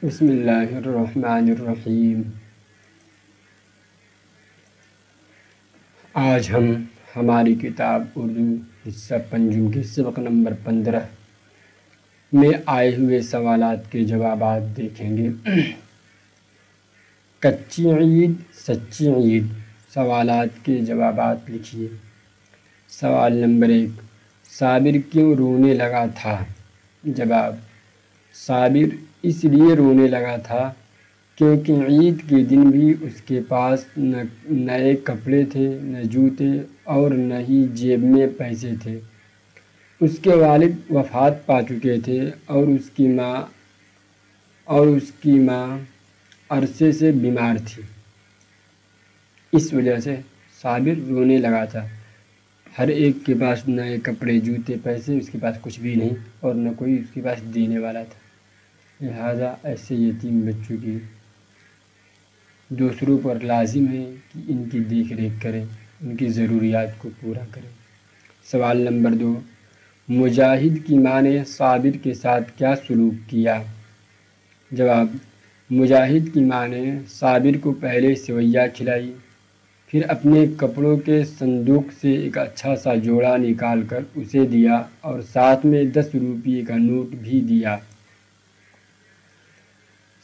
بسم اللہ الرحمن الرحیم۔ آج ہم ہماری کتاب اردو حصہ پنجم کے سبق نمبر 15 میں آئے ہوئے سوالات کے جوابات دیکھیں گے۔ کچی عید سچی عید، سوالات کے جوابات لکھیے۔ سوال نمبر 1، صابر کیوں رونے لگا تھا؟ جواب: صابر اس لیے رونے لگا تھا کیونکہ عید کے دن بھی اس کے پاس نہ نئے کپڑے تھے، نہ جوتے، اور نہ ہی جیب میں پیسے تھے۔ اس کے والد وفات پا چکے تھے اور اس کی ماں عرصے سے بیمار تھی۔ اس وجہ سے صابر رونے لگا تھا۔ ہر ایک کے پاس نئے کپڑے، جوتے، پیسے، اس کے پاس کچھ بھی نہیں اور نہ کوئی اس کے پاس دینے والا تھا۔ لہذا ایسے یتیم بچوں کی دوسروں پر لازم ہے کہ ان کی دیکھ ریکھ کریں، ان کی ضروریات کو پورا کریں۔ سوال نمبر 2، مجاہد کی ماں نے صابر کے ساتھ کیا سلوک کیا؟ جواب: مجاہد کی ماں نے صابر کو پہلے سویاں کھلائی، پھر اپنے کپڑوں کے صندوق سے ایک اچھا سا جوڑا نکال کر اسے دیا اور ساتھ میں 10 روپے کا نوٹ بھی دیا۔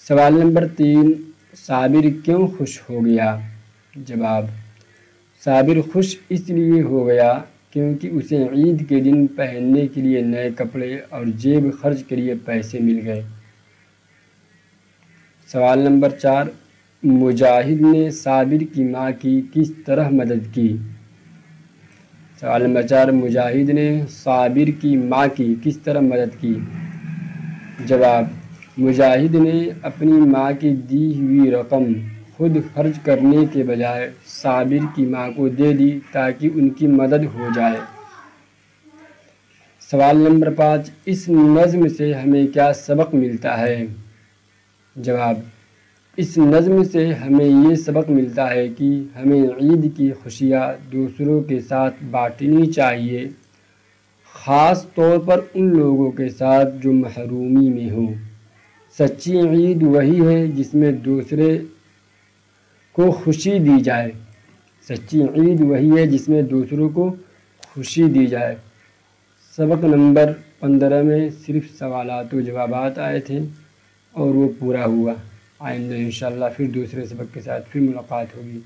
سوال نمبر 3، صابر کیوں خوش ہو گیا؟ جواب: صابر خوش اس لیے ہو گیا کیونکہ اسے عید کے دن پہننے کے لیے نئے کپڑے اور جیب خرچ کے لیے پیسے مل گئے۔ سوال نمبر 4، مجاہد نے صابر کی ماں کی کس طرح مدد کی؟ سوال نمبر 4، مجاہد نے صابر کی ماں کی کس طرح مدد کی؟ جواب: مجاہد نے اپنی ماں کی دی ہوئی رقم خود خرچ کرنے کے بجائے صابر کی ماں کو دے دی تاکہ ان کی مدد ہو جائے۔ سوال نمبر 5، اس نظم سے ہمیں کیا سبق ملتا ہے؟ جواب: اس نظم سے ہمیں یہ سبق ملتا ہے کہ ہمیں عید کی خوشیاں دوسروں کے ساتھ بانٹنی چاہیے، خاص طور پر ان لوگوں کے ساتھ جو محرومی میں ہوں۔ سچی عید وہی ہے جس میں دوسرے کو خوشی دی جائے۔ سچی عید وہی ہے جس میں دوسروں کو خوشی دی جائے۔ سبق نمبر 15 میں صرف سوالات و جوابات آئے تھے اور وہ پورا ہوا۔ آئندہ انشاءاللہ پھر دوسرے سبق کے ساتھ پھر ملاقات ہوگی۔